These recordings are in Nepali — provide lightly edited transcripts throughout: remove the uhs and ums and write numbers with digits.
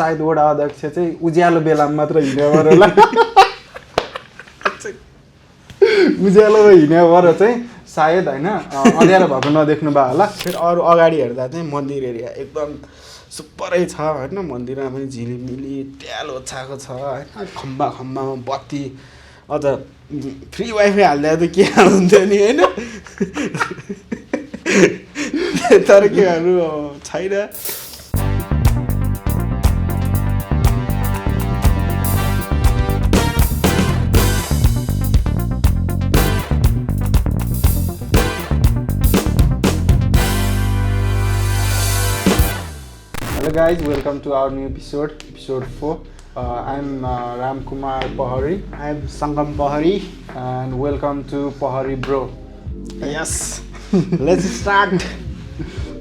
सायद वडा अध्यक्ष चाहिँ उज्यालो बेलामा मात्र हिँड्यो होला उज्यालो हिँड्यो भएर चाहिँ सायद होइन अँध्यारो भएको नदेख्नु भयो होला। फेरि अरू अगाडि हेर्दा चाहिँ मन्दिर एरिया एकदम सुपरै छ होइन। मन्दिरमा पनि झिलिमिली ट्यालो छाएको छ होइन। खम्बामा बत्ती अझ फ्री वाइफाई हाल्दा त के हुन्थ्यो नि होइन तर केहरू छैन। Hello guys, welcome to our new episode 4. I'm Ram Kumar Pahari. I'm Sangam Pahari. And welcome to Pahari Bro. Yes, let's start.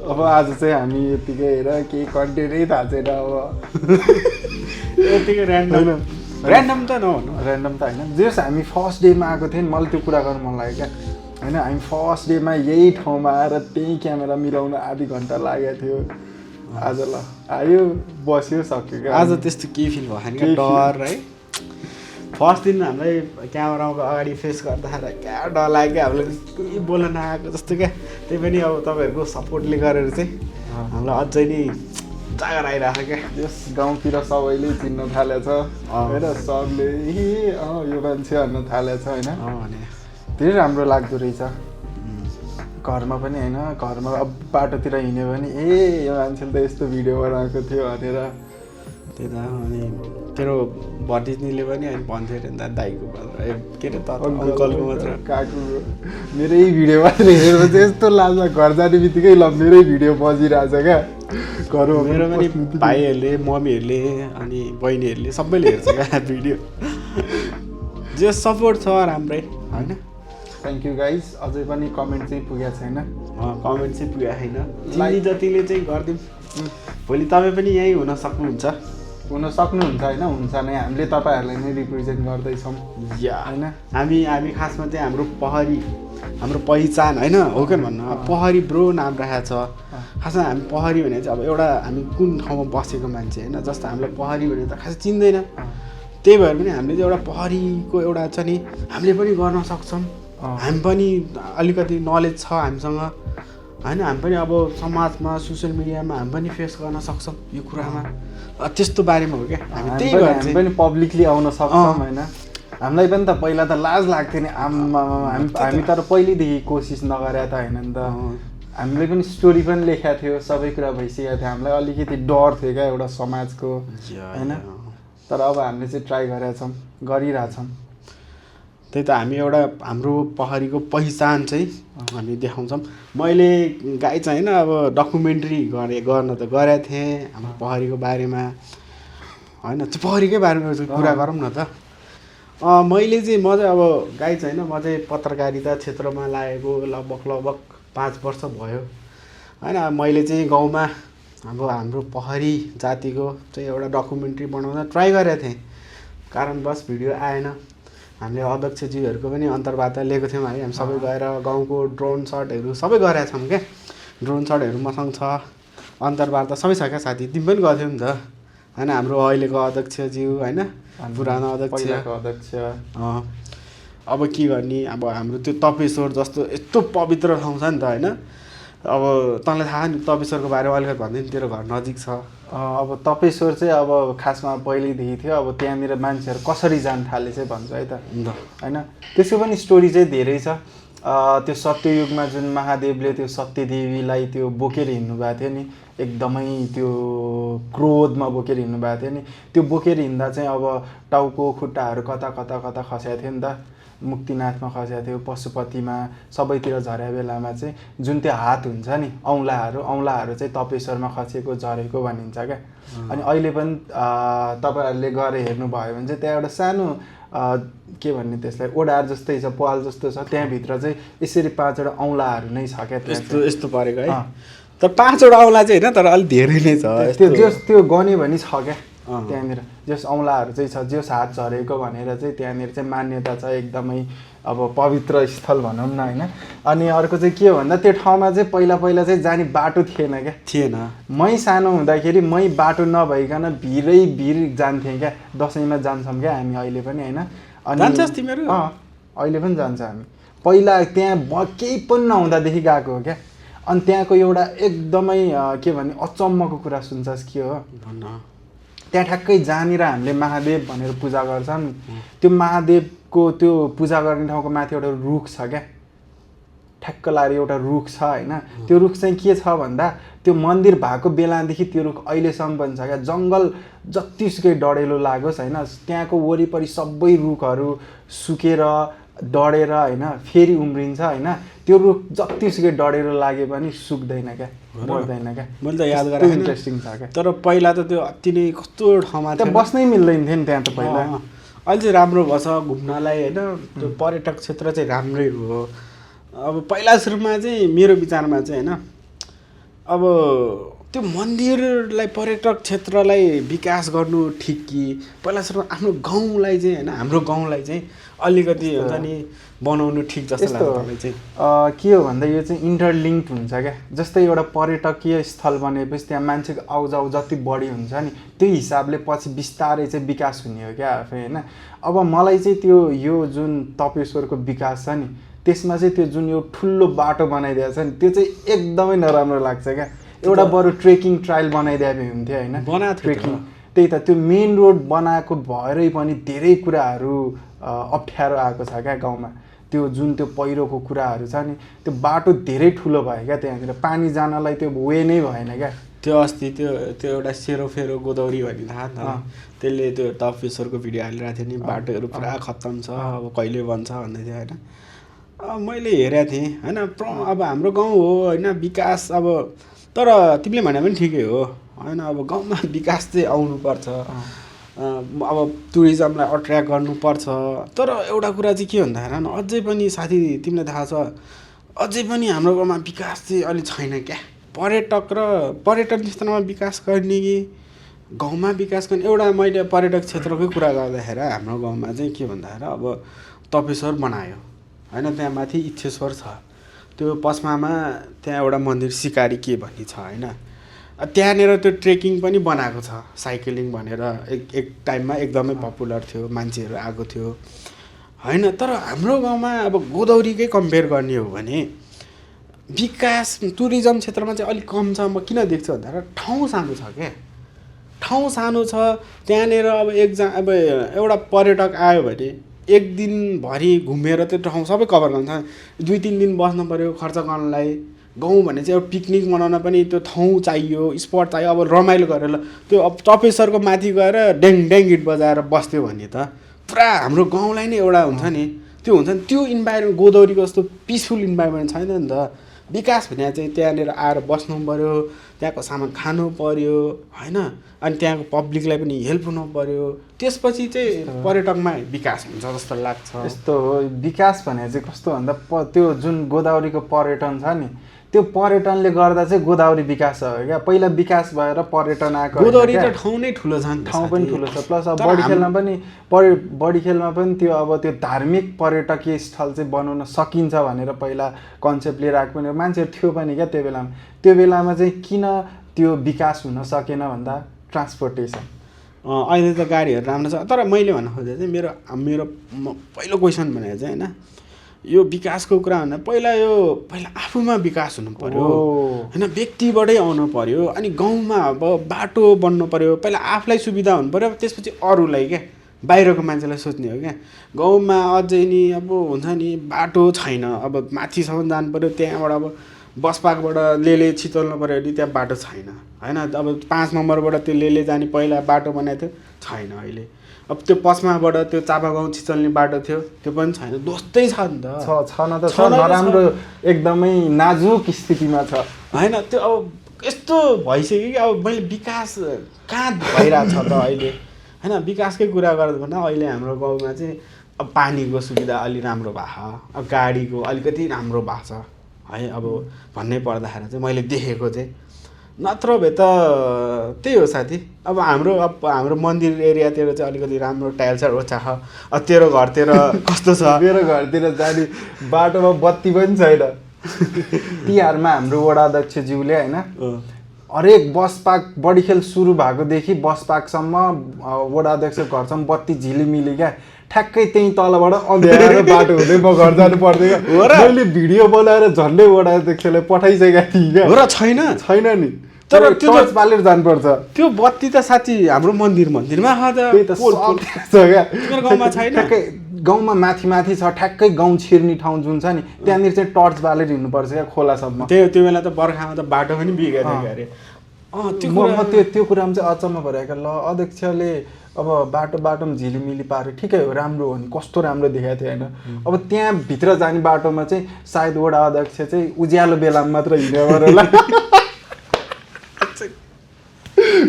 अब आज चाहिँ हामी यतिकै हेर केही कन्टेन्टै थाहा छैन। अब यतिकै ऱ्यान्डम त नभन्नु, ऱ्यान्डम त होइन। जस हामी फर्स्ट डेमा आएको थियौँ नि, मलाई त्यो कुरा गर्नु मन लाग्यो क्या होइन। हामी फर्स्ट डेमा यही ठाउँमा आएर त्यही क्यामेरा मिलाउन आधी घन्टा लागेको थियो। आज ल आयो बस्यो सक्यो क्या। आज त्यस्तो केही फिल भएन क्या, डर है। फर्स्ट दिन हामीलाई क्यामेराको अगाडि फेस गर्दाखेरि क्या डर लाग्यो क्या, हामीलाई केही बोल्न नआएको जस्तो क्या। त्यही पनि अब तपाईँहरूको सपोर्टले गरेर चाहिँ हामीलाई अझै नै जागर आइरहेको क्या। यस गाउँतिर सबैले चिन्न थालेछ होइन। सबले यो मान्छे भन्न थालेछ होइन। धेरै राम्रो लाग्दो रहेछ। घरमा पनि होइन, घरमा अब बाटोतिर हिँड्यो भने यो मान्छेले त यस्तो भिडियो बनाएको थियो भनेर। त्यही त अनि तेरो भतिजनीले पनि अनि भन्थ्यो अरे नि त दाइको के अरे त अङ्कलको मात्र काकु मेरै भिडियो मात्र हेरेर चाहिँ यस्तो लाग्छ। घर जाने बित्तिकै ल मेरै भिडियो बजिरहेछ क्या घरमा। मेरो पनि भाइहरूले मम्मीहरूले अनि बहिनीहरूले सबैले हेर्छ क्या भिडियो। जे सपोर्ट छ राम्रै होइन। Thank you guys. अझै पनि कमेन्ट चाहिँ पुगेको छैन। कमेन्ट चाहिँ पुगेको छैन। चिनी जतिले चाहिँ गरिदिउँ। भोलि तपाईँ पनि यहीँ हुन सक्नुहुन्छ होइन। हुन्छ नै, हामीले तपाईँहरूलाई नै रिप्रेजेन्ट गर्दैछौँ होइन। हामी खासमा चाहिँ हाम्रो पहरी, हाम्रो पहिचान होइन हो क्या भन्नु। पहरी ब्रो नाम राखेको छ। खासमा हामी पहरी भने चाहिँ अब एउटा हामी कुन ठाउँमा बसेको मान्छे होइन। जस्तो हामीलाई पहरी भने त खास चिन्दैन। त्यही भएर पनि हामीले चाहिँ एउटा पहरीको एउटा छ नि, हामीले पनि गर्न सक्छौँ। हामी पनि अलिकति नलेज छ हामीसँग होइन। हामी पनि अब समाजमा सोसियल मिडियामा हामी पनि फेस गर्न सक्छौँ यो कुरामा। त्यस्तो बारेमा हो क्या। त्यही भएर हामी पनि पब्लिकली आउन सक्छौँ होइन। हामीलाई पनि त पहिला त लाज लाग्थ्यो नि। हामी तर पहिल्यैदेखि कोसिस नगरे त होइन नि त। हामीले पनि स्टोरी पनि लेखेको थियो, सबै कुरा भइसकेको थियो। हामीलाई अलिकति डर थियो क्या एउटा समाजको होइन। तर अब हामीले चाहिँ ट्राई गरिरहेछौँ। त्यही त हामी एउटा हाम्रो पहरीको पहिचान चाहिँ हामी देखाउँछौँ। मैले गाई चाहिँ होइन अब डकुमेन्ट्री गर्न त गरेको थिएँ हाम्रो पहरीको बारेमा होइन। त्यो पहरीकै बारेमा कुरा गरौँ न त। मैले चाहिँ म चाहिँ अब गाई चाहिँ होइन, म चाहिँ पत्रकारिता क्षेत्रमा लागेको लगभग 5 वर्ष भयो होइन। मैले चाहिँ गाउँमा अब हाम्रो पहरी जातिको चाहिँ एउटा डकुमेन्ट्री बनाउन ट्राई गरेको थिएँ। कारणवश भिडियो आएन। हामीले अध्यक्षज्यूहरूको पनि अन्तर्वार्ता लिएको थियौँ है। हामी सबै गएर गाउँको ड्रोन सटहरू सबै गरेका छौँ क्या। ड्रोन सटहरू मसँग छ, अन्तर्वार्ता सबै छ क्या साथी। तिमी पनि गर्थ्यौ नि त होइन। हाम्रो अहिलेको अध्यक्षज्यू होइन, पुरानो अध्यक्ष। अब के गर्ने, अब हाम्रो त्यो तपेश्वर जस्तो यस्तो पवित्र ठाउँ छ नि त होइन। अब तँलाई थाहा नि तपेश्वरको बारेमा अलिकति भनिदिनु, तेरो घर नजिक छ। अब तपेश्वर चाहिँ अब खासमा पहिल्यैदेखि थियो। अब त्यहाँनिर मान्छेहरू कसरी जान थाले चाहिँ भन्छ है त होइन। त्यसको पनि स्टोरी चाहिँ धेरै छ। त्यो सत्ययुगमा जुन महादेवले त्यो सत्यदेवीलाई त्यो बोकेर हिँड्नु भएको थियो नि, एकदमै त्यो क्रोधमा बोकेर हिँड्नु भएको थियो नि। त्यो बोकेर हिँड्दा चाहिँ अब टाउको खुट्टाहरू कता खसेको थियो नि त। मुक्तिनाथमा खसेको थियो, पशुपतिमा, सबैतिर झरेको बेलामा चाहिँ जुन त्यो हात हुन्छ नि औँलाहरू चाहिँ तपेश्वरमा खसेको झरेको भनिन्छ क्या। अनि अहिले पनि तपाईँहरूले गएर हेर्नुभयो भने चाहिँ त्यहाँ एउटा सानो के भन्ने त्यसलाई ओडार जस्तै छ, पाल जस्तो छ। त्यहाँभित्र चाहिँ यसरी 5वटा औँलाहरू नै छ क्या। यस्तो परेको है। तर 5वटा औँला चाहिँ होइन, तर अलिक धेरै नै छ। त्यो गन्यो भने छ क्या। त्यहाँनिर जस औँलाहरू चाहिँ छ जस हात झरेको भनेर चाहिँ त्यहाँनिर चाहिँ मान्यता छ एकदमै अब पवित्र स्थल भनौँ न होइन। अनि अर्को चाहिँ के हो भन्दा त्यो ठाउँमा चाहिँ पहिला चाहिँ जाने बाटो थिएन क्या, थिएन। मै सानो हुँदाखेरि मै बाटो नभइकन भिर जान्थेँ क्या, दसैँमा जान्छौँ क्या हामी अहिले पनि होइन। अनि जान्छस् तिमीहरू? अहिले पनि जान्छ हामी। पहिला त्यहाँ केही पनि नहुँदादेखि गएको हो क्या। अनि त्यहाँको एउटा एकदमै के भने अचम्मको कुरा सुन्छस् के हो, त्यहाँ ठ्याक्कै जहाँनिर हामीले महादेव भनेर पूजा गर्छन् त्यो महादेवको त्यो पूजा गर्ने ठाउँको माथि एउटा रुख छ क्या, ठ्याक्क लाएर एउटा रुख छ होइन। त्यो रुख चाहिँ के छ भन्दा त्यो मन्दिर भएको बेलादेखि त्यो रुख अहिलेसम्म पनि छ क्या। जङ्गल जतिसुकै डढेलो लागोस् होइन, त्यहाँको वरिपरि सबै रुखहरू सुकेर डढेर होइन फेरि उम्रिन्छ होइन। त्यो रुख जतिसुकै डढेर लागे पनि सुक्दैन क्या, मर्दैन क्या। मैले त याद गरेँ, इन्ट्रेस्टिङ छ क्या। तर पहिला त त्यो अति नै कस्तो ठाउँमा त्यहाँ बस्नै मिल्दैन थियो नि त्यहाँ त पहिला। अहिले चाहिँ राम्रो भएछ घुम्नलाई होइन, त्यो पर्यटक क्षेत्र चाहिँ राम्रै हो। अब पहिला सुरुमा चाहिँ मेरो विचारमा चाहिँ होइन, अब त्यो मन्दिरलाई पर्यटक क्षेत्रलाई विकास गर्नु ठिक कि पहिला सुरुमा आफ्नो गाउँलाई चाहिँ होइन, हाम्रो गाउँलाई चाहिँ अलिकति हुन्छ नि बनाउनु ठिक जस्तो लाग्छ मलाई चाहिँ। के हो भन्दा यो चाहिँ इन्टरलिङ्क्ड हुन्छ क्या। जस्तै एउटा पर्यटकीय स्थल बनेपछि त्यहाँ मान्छेको आउजाउ जति बढी हुन्छ नि त्यही हिसाबले पछि बिस्तारै चाहिँ विकास हुने हो क्या आफै होइन। अब मलाई चाहिँ त्यो यो जुन तपेश्वरको विकास छ नि त्यसमा चाहिँ त्यो जुन यो ठुलो बाटो बनाइदिएको छ नि त्यो चाहिँ एकदमै नराम्रो लाग्छ क्या। एउटा बरु ट्रेकिङ ट्रायल बनाइदिए हुन्थ्यो होइन, ट्रेकिङ। त्यही त त्यो मेन रोड बनाएको भएरै पनि धेरै कुराहरू अप्ठ्यारो आएको छ क्या गाउँमा। त्यो जुन त्यो पहिरोको कुराहरू छ नि त्यो बाटो धेरै ठुलो भयो क्या, त्यहाँनिर पानी जानलाई त्यो वे नै भएन क्या। त्यो अस्ति त्यो एउटा सेरोफेरो गोदावरी भन्ने थाहा छ, त्यसले त्यो तपेश्वरको भिडियो हालिरहेको थियो नि, बाटोहरू पुरा खत्तम छ अब कहिले बन्छ भन्दै थियो होइन। मैले हेरेको थिएँ होइन। अब हाम्रो गाउँ हो होइन, विकास अब तर तिमीले भने पनि ठिकै हो होइन। अब गाउँमा विकास चाहिँ आउनुपर्छ, अब टुरिज्मलाई अट्र्याक्ट गर्नुपर्छ। तर एउटा कुरा चाहिँ के भन्दाखेरि अझै पनि साथी तिमीलाई थाहा छ अझै पनि हाम्रो गाउँमा विकास चाहिँ अलिक छैन क्या। पर्यटन क्षेत्रमा विकास गर्ने कि गाउँमा विकास गर्ने, एउटा मैले पर्यटक क्षेत्रकै कुरा गर्दाखेरि हाम्रो गाउँमा चाहिँ के भन्दाखेरि अब तपेश्वर बनायो होइन, त्यहाँ माथि इच्छेश्वर छ, त्यो पस्मामा त्यहाँ एउटा मन्दिर सिकारी के भन्ने छ होइन। त्यहाँनिर त्यो ट्रेकिङ पनि बनाएको छ, साइक्लिङ भनेर एक टाइममा एकदमै पपुलर थियो, मान्छेहरू आएको थियो होइन। तर हाम्रो गाउँमा अब गोदावरीकै कम्पेयर गर्ने हो भने विकास टुरिज्म क्षेत्रमा चाहिँ अलिक कम छ। म किन देख्छु भन्दाखेरि ठाउँ सानो छ क्या, ठाउँ सानो छ। त्यहाँनिर अब अब एउटा पर्यटक आयो भने एक दिनभरि घुमेर त्यो ठाउँ सबै कभर गर्छ, 2-3 दिन बस्नु पऱ्यो खर्च गर्नलाई। गाउँ भने चाहिँ अब पिकनिक मनाउन पनि त्यो ठाउँ चाहियो, स्पट चाहियो। अब रमाइलो गरेर त्यो अब तपेश्वरको माथि गएर ड्याङ गीत बजाएर बस्थ्यो भने त पुरा हाम्रो गाउँलाई नै एउटा हुन्छ नि, त्यो हुन्छ नि। त्यो इन्भाइरोमेन्ट गोदावरीको जस्तो पिसफुल इन्भाइरोमेन्ट छैन नि त। विकास भने चाहिँ त्यहाँनिर आएर बस्नु पऱ्यो, त्यहाँको सामान खानु पऱ्यो होइन, अनि त्यहाँको पब्लिकलाई पनि हेल्प हुनु पऱ्यो, त्यसपछि चाहिँ पर्यटकमा विकास हुन्छ जस्तो लाग्छ। यस्तो हो विकास भने चाहिँ कस्तो भन्दा त्यो जुन गोदावरीको पर्यटन छ नि त्यो पर्यटनले गर्दा चाहिँ गोदावरी विकास भयो क्या। पहिला विकास भएर पर्यटन आएको, गोदावरी त ठाउँ नै ठुलो छ नि, ठाउँ पनि ठुलो छ। प्लस अब बढी खेलमा पनि त्यो अब त्यो धार्मिक पर्यटकीय स्थल चाहिँ बनाउन सकिन्छ भनेर पहिला कन्सेप्ट लिएर आएको पनि मान्छेहरू थियो पनि क्या त्यो बेलामा चाहिँ किन त्यो विकास हुन सकेन भन्दा ट्रान्सपोर्टेसन। अहिले त गाडीहरू राम्रो छ। तर मैले भन्न खोजेँ चाहिँ मेरो पहिलो क्वेसन भनेको चाहिँ होइन, यो विकासको कुरा भन्दा पहिला आफूमा विकास हुनु पर्यो होइन, व्यक्तिबाटै आउनु पर्यो। अनि गाउँमा अब बाटो बन्नु पर्यो, पहिला आफूलाई सुविधा हुनु पर्यो, त्यसपछि अरूलाई क्या, बाहिरको मान्छेलाई सोच्ने हो क्या। गाउँमा अझै नि अब हुन्छ नि बाटो छैन, अब माथिसम्म जानु पर्यो, त्यहाँबाट अब बस पार्कबाट लेले छितोल्नु पऱ्यो भने त्यहाँ बाटो छैन होइन। अब 5 नम्बरबाट त्यो लेले जाने पहिला बाटो बनाएको थियो, छैन अहिले। अब त्यो पस्माबाट त्यो चापागाउँ छिचल्ने बाटो थियो, त्यो पनि छैन, दोस्तै छ नि त। छैन त, नराम्रो एकदमै नाजुक स्थितिमा छ होइन। त्यो अब यस्तो भइसक्यो कि अब मैले विकास कहाँ भइरहेको छ त अहिले होइन। विकासकै कुरा गर्दा भन्दा अहिले हाम्रो गाउँमा चाहिँ अब पानीको सुविधा अलि राम्रो भएको छ, अब गाडीको अलिकति राम्रो भएको छ है। अब भन्नै पर्दाखेरि चाहिँ मैले देखेको चाहिँ नत्र भए त त्यही हो साथी। अब हाम्रो मन्दिर एरियातिर चाहिँ अलिकति राम्रो टाइल्सहरू ओछा छ। अब तेरो घरतिर कस्तो छ? मेरो घरतिर जाने बाटोमा बत्ती पनि छैन। तिहारमा हाम्रो वडा अध्यक्षज्यूले होइन हरेक बस पार्क बढीखेल सुरु भएकोदेखि बस पार्कसम्म वडा अध्यक्ष घरसम्म बत्ती झिलिमिली क्या, ठ्याक्कै त्यहीँ तलबाट अँध्यारो बाटो हुँदै म घर जानु पर्थ्यो क्या। मैले भिडियो बनाएर झन्डै वडा अध्यक्षलाई पठाइसकेका थिएँ क्या। हो र छैन नि, तर त्यो टर्च बालेर जानुपर्छ। त्यो बत्ती त साँच्ची हाम्रो मन्दिरमा छ क्या। गाउँमा छैन। ठ्याक्कै गाउँमा माथि छ, ठ्याक्कै गाउँ छिर्ने ठाउँ जुन छ नि त्यहाँनिर चाहिँ टर्च बालेर हिँड्नुपर्छ क्या खोलासम्म। त्यो बेला त बर्खामा त बाटो पनि बिग्रेको थियो अरे। म त्यो कुरामा चाहिँ अचम्म भइरहेको ल अध्यक्षले अब बाटोमा झिलिमिली पार्यो, ठिकै हो, राम्रो हो नि, कस्तो राम्रो देखाएको थियो होइन। अब त्यहाँ भित्र जाने बाटोमा चाहिँ सायद वडा अध्यक्ष चाहिँ उज्यालो बेलामा मात्र हिँड्यो होला।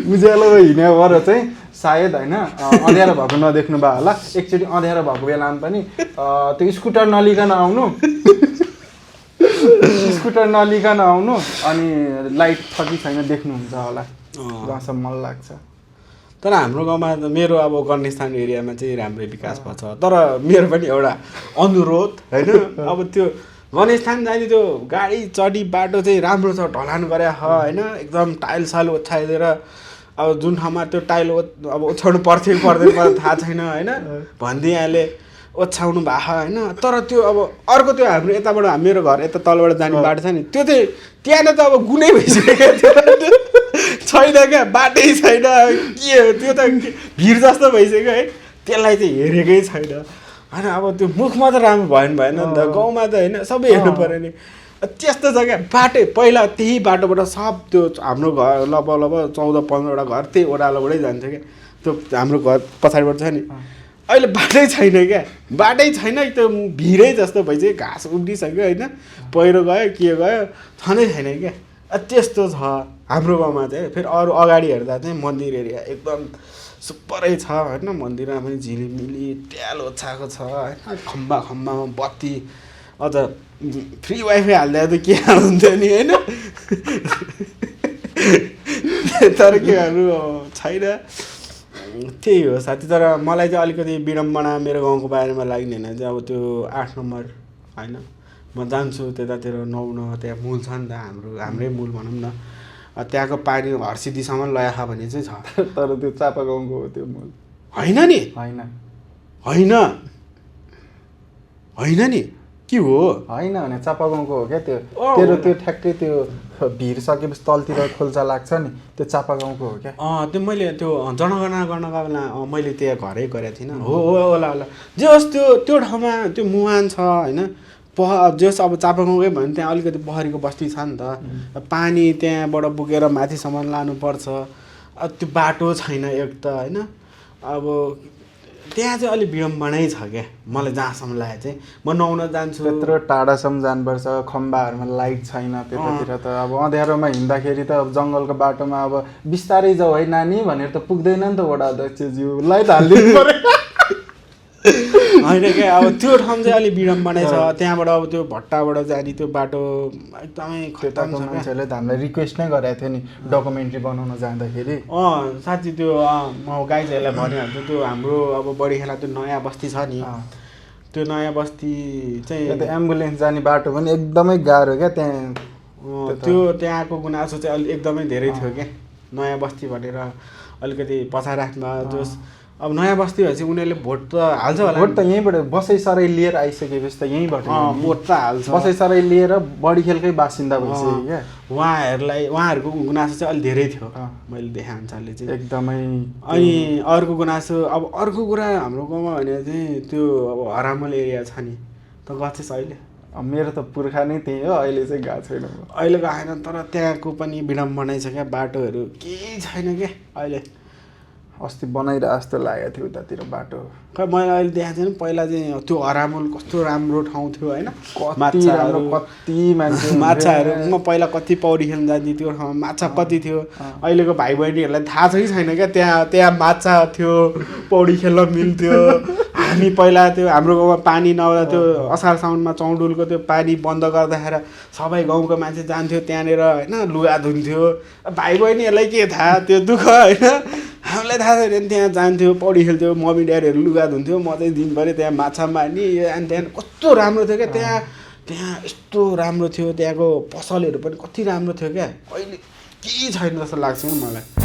उज्यालोमा हिँड्यो भएर चाहिँ सायद होइन अँध्यारो भएको नदेख्नु भयो होला। एकचोटि अँध्यारो भएको बेलामा पनि त्यो स्कुटर नलिकन आउनु अनि लाइट छ कि छैन देख्नुहुन्छ होला, जहाँसम्म मलाई लाग्छ। तर हाम्रो गाउँमा मेरो अब गणेशस्थान एरियामा चाहिँ राम्रै विकास भएको छ। तर मेरो पनि एउटा अनुरोध होइन, अब त्यो गणेशस्थान जाने त्यो गाडी चढी बाटो चाहिँ राम्रो छ, ढलान गरे होइन, एकदम टाइल साल ओछ्याइदिएर अब जुन ठाउँमा त्यो टाइल अब ओछ्याउनु पर्थ्यो कि पर्दैन थाहा छैन होइन, भनिदिइहाले ओछ्याउनु भएको होइन। तर त्यो अब अर्को त्यो हाम्रो यताबाट मेरो घर यता तलबाट जाने बाटो छ नि, त्यो चाहिँ त्यहाँनिर त अब गुनै भइसक्यो छैन क्या, बाटै छैन, के हो त्यो त भिड जस्तो भइसक्यो है। त्यसलाई चाहिँ हेरेकै छैन होइन। अब त्यो मुखमा त राम्रो भएन नि त, गाउँमा त होइन सबै हेर्नु पऱ्यो नि। त्यस्तो जग्गा बाटै पहिला त्यही बाटोबाट सब त्यो हाम्रो घर लगभग 14-15वटा घर त्यही ओह्रालोबाटै जान्छ क्या। त्यो हाम्रो घर पछाडिबाट छ नि, अहिले बाटै छैन क्या, बाटै छैन, त्यो भिरै जस्तो भइसक्यो, घाँस उम्रिसक्यो होइन, पहिरो गयो के गयो छँदै छैन क्या। त्यस्तो छ हाम्रो गाउँमा चाहिँ। फेरि अरू अगाडि हेर्दा चाहिँ मन्दिर एरिया एकदम सुपरै छ होइन, मन्दिरमा पनि झिलिमिली ट्याल ओछ्याएको छ होइन, खम्बामा बत्ती, अझ फ्री वाइफाई हाल्दा त के हुन्थ्यो नि होइन। तर के गर्नु छैन, त्यही हो साथी। तर मलाई चाहिँ अलिकति विडम्बना मेरो गाउँको बारेमा लाग्ने होइन चाहिँ अब त्यो 8 नम्बर होइन, म जान्छु त्यतातिर नुहाउन, त्यहाँ मूल छ नि त हाम्रै मूल भनौँ न, त्यहाँको पानी हर्सिदीसम्म लया भने चाहिँ छ। तर त्यो चापागाउँको हो त्यो मूल होइन नि, होइन नि के हो, होइन भने चापागाउँको हो क्या त्यो। तेरो त्यो ठ्याक्कै त्यो भिर सकेपछि तलतिर खोल्सा लाग्छ नि, त्यो चापागाउँको हो क्या। त्यो मैले त्यो जनगणना गर्नको बेला मैले त्यहाँ घरै गरेको थिइनँ। हो होला जे होस् त्यो ठाउँमा त्यो मुहान छ होइन, जस अब चापागाउँकै भयो भने त्यहाँ अलिकति पहरीको बस्ती छ नि त, पानी त्यहाँबाट बोकेर माथिसम्म लानुपर्छ, त्यो बाटो छैन एक त होइन। अब त्यहाँ चाहिँ अलिक विडम्बनै छ क्या मलाई जहाँसम्म लाग्यो चाहिँ। म नुहाउन जान्छु, त्यत्रो टाढासम्म जानुपर्छ, खम्बाहरूमा लाइट छैन त्यतातिर त। अब अँध्यारोमा हिँड्दाखेरि त अब जङ्गलको बाटोमा अब बिस्तारै जाऊ है नानी भनेर त पुग्दैन नि त वडा अध्यक्षज्यू, लाइट हालिदिनु पर्यो होइन क्या। अब त्यो ठाउँ चाहिँ अलिक विडम्बनै छ। त्यहाँबाट अब त्यो भट्टाबाट जाने त्यो बाटो एकदमै खतम छ। मान्छेहरूले त हामीलाई रिक्वेस्ट नै गरेको थियो नि डकुमेन्ट्री बनाउन जाँदाखेरि। साँच्ची त्यो म गाइजहरूलाई भनिहाल्छु, त्यो हाम्रो अब बढीखेला त्यो नयाँ बस्ती छ नि, त्यो नयाँ बस्ती चाहिँ त्यो एम्बुलेन्स जाने बाटो पनि एकदमै गाह्रो क्या त्यहाँ। त्यहाँको गुनासो चाहिँ अलिक एकदमै धेरै थियो क्या। नयाँ बस्ती भनेर अलिकति पछाडि राख्दा जोस् अब नयाँ बस्ती भएपछि उनीहरूले भोट त हाल्छ होला। भोट त यहीँबाट बसैसराई लिएर आइसकेपछि त यहीँबाट भोट त हाल्छ। बसैसराई लिएर बढीखेलकै बासिन्दा भइसक्यो क्या। उहाँहरूको गुनासो चाहिँ अलिक धेरै थियो मैले देखाए अनुसारले चाहिँ एकदमै। अनि अर्को गुनासो अब अर्को कुरा हाम्रो गाउँमा भने चाहिँ त्यो अब हरामल एरिया छ नि, त गएको थिएछ अहिले? मेरो त पुर्खा नै त्यही हो, अहिले चाहिँ गएको छैन। अहिले गएन, तर त्यहाँको पनि विडम्बनै छ क्या, बाटोहरू केही छैन क्या अहिले। अस्ति बनाइरहेको जस्तो लागेको थियो उतातिर बाटो। खै मैले अहिले देखाएको छैन, पहिला चाहिँ त्यो हरामुल कस्तो राम्रो ठाउँ थियो होइन, कति माछाहरू। म पहिला कति पौडी खेल्न जान्थेँ, त्यो ठाउँमा माछा कति थियो। अहिलेको भाइ बहिनीहरूलाई थाहा छ कि छैन क्या, त्यहाँ माछा थियो, पौडी खेल्न मिल्थ्यो, हामी पहिला त्यो हाम्रो गाउँमा पानी नहुँदा त्यो असार साउनमा चौडुलको त्यो पानी बन्द गर्दाखेरि सबै गाउँको मान्छे जान्थ्यो त्यहाँनिर होइन लुगा धुन्थ्यो भाइ बहिनीहरूलाई के थाहा त्यो दुःख होइन हामीलाई थाहा छैन नि त्यहाँ जान्थ्यो पौडी खेल्थ्यो मम्मी ड्याडीहरू लुगा धुन्थ्यो म चाहिँ दिनभरि त्यहाँ माछा मार्ने अनि त्यहाँ कस्तो राम्रो थियो क्या त्यहाँ यस्तो राम्रो थियो त्यहाँको पसलहरू पनि कति राम्रो थियो क्या अहिले केही छैन जस्तो लाग्छ मलाई